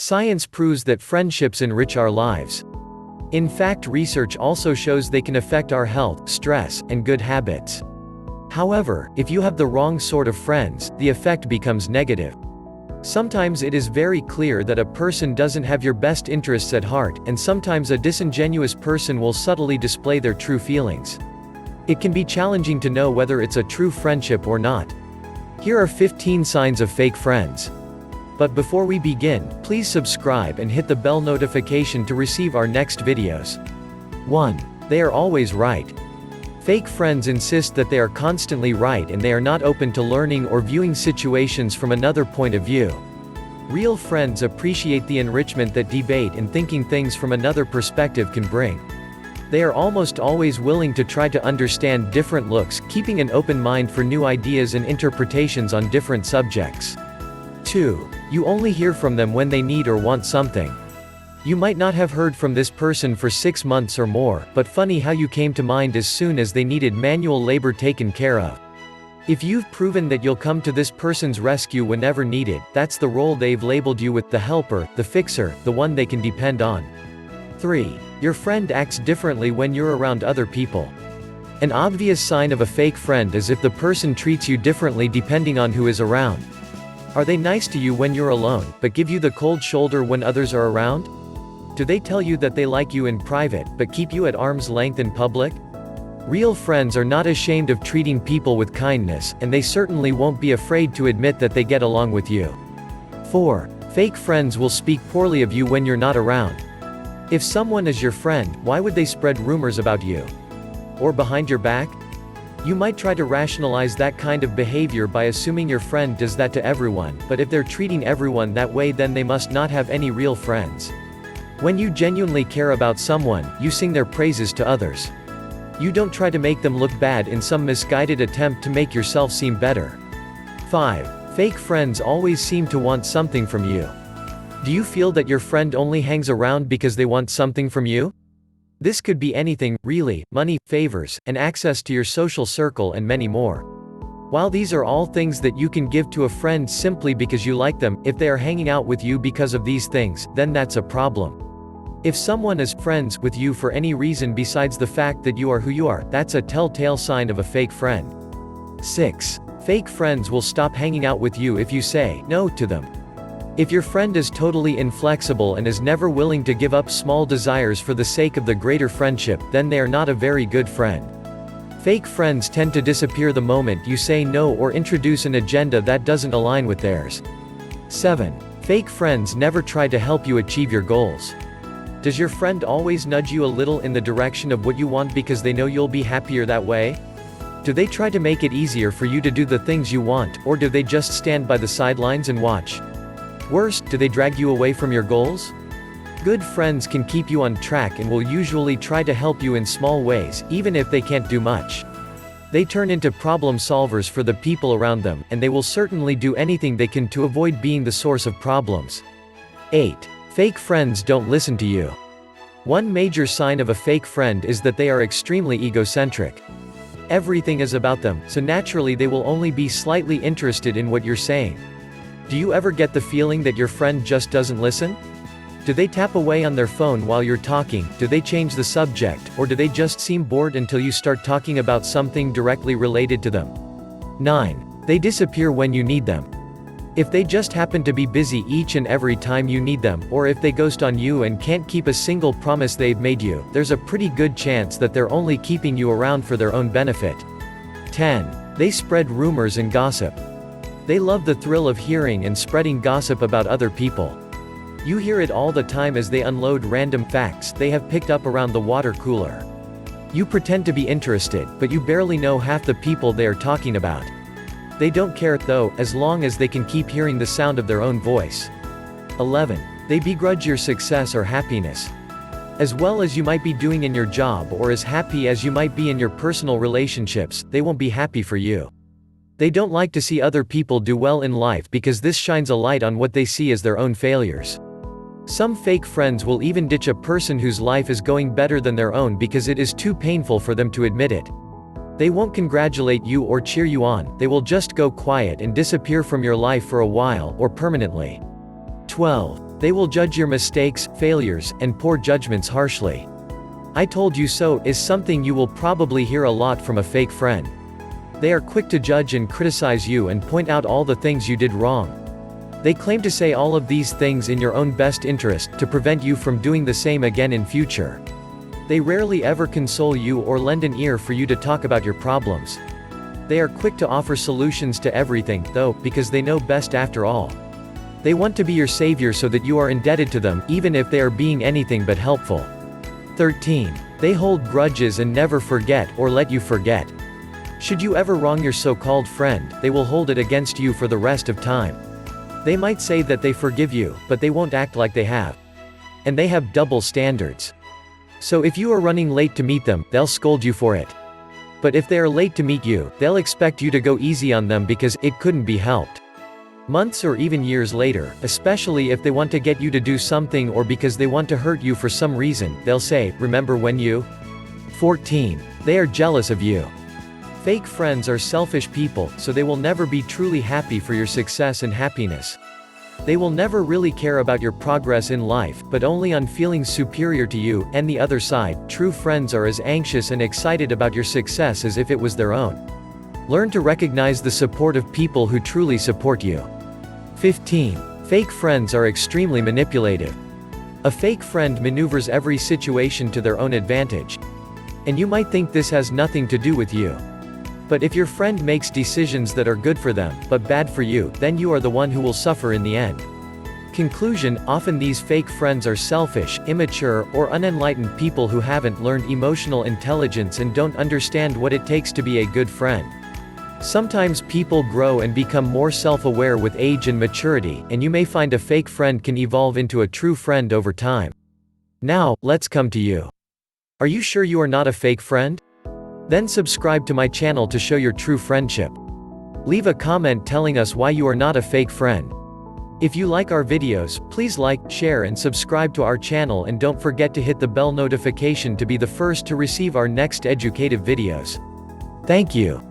Science proves that friendships enrich our lives. In fact, research also shows they can affect our health, stress, and good habits. However, if you have the wrong sort of friends, the effect becomes negative. Sometimes it is very clear that a person doesn't have your best interests at heart, and sometimes a disingenuous person will subtly display their true feelings. It can be challenging to know whether it's a true friendship or not. Here are 15 signs of fake friends. But before we begin, please subscribe and hit the bell notification to receive our next videos. 1. They are always right. Fake friends insist that they are constantly right and they are not open to learning or viewing situations from another point of view. Real friends appreciate the enrichment that debate and thinking things from another perspective can bring. They are almost always willing to try to understand different looks, keeping an open mind for new ideas and interpretations on different subjects. 2. You only hear from them when they need or want something. You might not have heard from this person for 6 months or more, but funny how you came to mind as soon as they needed manual labor taken care of. If you've proven that you'll come to this person's rescue whenever needed, that's the role they've labeled you with: the helper, the fixer, the one they can depend on. 3. Your friend acts differently when you're around other people. An obvious sign of a fake friend is if the person treats you differently depending on who is around. Are they nice to you when you're alone, but give you the cold shoulder when others are around? Do they tell you that they like you in private, but keep you at arm's length in public? Real friends are not ashamed of treating people with kindness, and they certainly won't be afraid to admit that they get along with you. 4. Fake friends will speak poorly of you when you're not around. If someone is your friend, why would they spread rumors about you? Or behind your back? You might try to rationalize that kind of behavior by assuming your friend does that to everyone, but if they're treating everyone that way, then they must not have any real friends. When you genuinely care about someone, you sing their praises to others. You don't try to make them look bad in some misguided attempt to make yourself seem better. 5. Fake friends always seem to want something from you. Do you feel that your friend only hangs around because they want something from you? This could be anything, really: money, favors, and access to your social circle, and many more. While these are all things that you can give to a friend simply because you like them, if they are hanging out with you because of these things, then that's a problem. If someone is friends with you for any reason besides the fact that you are who you are, that's a telltale sign of a fake friend. 6. Fake friends will stop hanging out with you if you say no to them. If your friend is totally inflexible and is never willing to give up small desires for the sake of the greater friendship, then they are not a very good friend. Fake friends tend to disappear the moment you say no or introduce an agenda that doesn't align with theirs. 7. Fake friends never try to help you achieve your goals. Does your friend always nudge you a little in the direction of what you want because they know you'll be happier that way? Do they try to make it easier for you to do the things you want, or do they just stand by the sidelines and watch? Worse, do they drag you away from your goals? Good friends can keep you on track and will usually try to help you in small ways, even if they can't do much. They turn into problem solvers for the people around them, and they will certainly do anything they can to avoid being the source of problems. 8. Fake friends don't listen to you. One major sign of a fake friend is that they are extremely egocentric. Everything is about them, so naturally they will only be slightly interested in what you're saying. Do you ever get the feeling that your friend just doesn't listen? Do they tap away on their phone while you're talking? Do they change the subject, or do they just seem bored until you start talking about something directly related to them? 9. They disappear when you need them. If they just happen to be busy each and every time you need them, or if they ghost on you and can't keep a single promise they've made you, there's a pretty good chance that they're only keeping you around for their own benefit. 10. They spread rumors and gossip. They love the thrill of hearing and spreading gossip about other people. You hear it all the time as they unload random facts they have picked up around the water cooler. You pretend to be interested, but you barely know half the people they are talking about. They don't care, though, as long as they can keep hearing the sound of their own voice. 11. They begrudge your success or happiness. As well as you might be doing in your job or as happy as you might be in your personal relationships, they won't be happy for you. They don't like to see other people do well in life because this shines a light on what they see as their own failures. Some fake friends will even ditch a person whose life is going better than their own because it is too painful for them to admit it. They won't congratulate you or cheer you on, they will just go quiet and disappear from your life for a while, or permanently. 12. They will judge your mistakes, failures, and poor judgments harshly. "I told you so" is something you will probably hear a lot from a fake friend. They are quick to judge and criticize you and point out all the things you did wrong. They claim to say all of these things in your own best interest, to prevent you from doing the same again in future. They rarely ever console you or lend an ear for you to talk about your problems. They are quick to offer solutions to everything, though, because they know best after all. They want to be your savior so that you are indebted to them, even if they are being anything but helpful. 13. They hold grudges and never forget, or let you forget. Should you ever wrong your so-called friend, they will hold it against you for the rest of time. They might say that they forgive you, but they won't act like they have. And they have double standards. So if you are running late to meet them, they'll scold you for it. But if they are late to meet you, they'll expect you to go easy on them because it couldn't be helped. Months or even years later, especially if they want to get you to do something or because they want to hurt you for some reason, they'll say, "Remember when you?" 14. They are jealous of you. Fake friends are selfish people, so they will never be truly happy for your success and happiness. They will never really care about your progress in life, but only on feeling superior to you. And the other side, true friends are as anxious and excited about your success as if it was their own. Learn to recognize the support of people who truly support you. 15. Fake friends are extremely manipulative. A fake friend maneuvers every situation to their own advantage. And you might think this has nothing to do with you. But if your friend makes decisions that are good for them, but bad for you, then you are the one who will suffer in the end. Conclusion: often these fake friends are selfish, immature, or unenlightened people who haven't learned emotional intelligence and don't understand what it takes to be a good friend. Sometimes people grow and become more self-aware with age and maturity, and you may find a fake friend can evolve into a true friend over time. Now, let's come to you. Are you sure you are not a fake friend? Then subscribe to my channel to show your true friendship. Leave a comment telling us why you are not a fake friend. If you like our videos, please like, share and subscribe to our channel, and don't forget to hit the bell notification to be the first to receive our next educative videos. Thank you.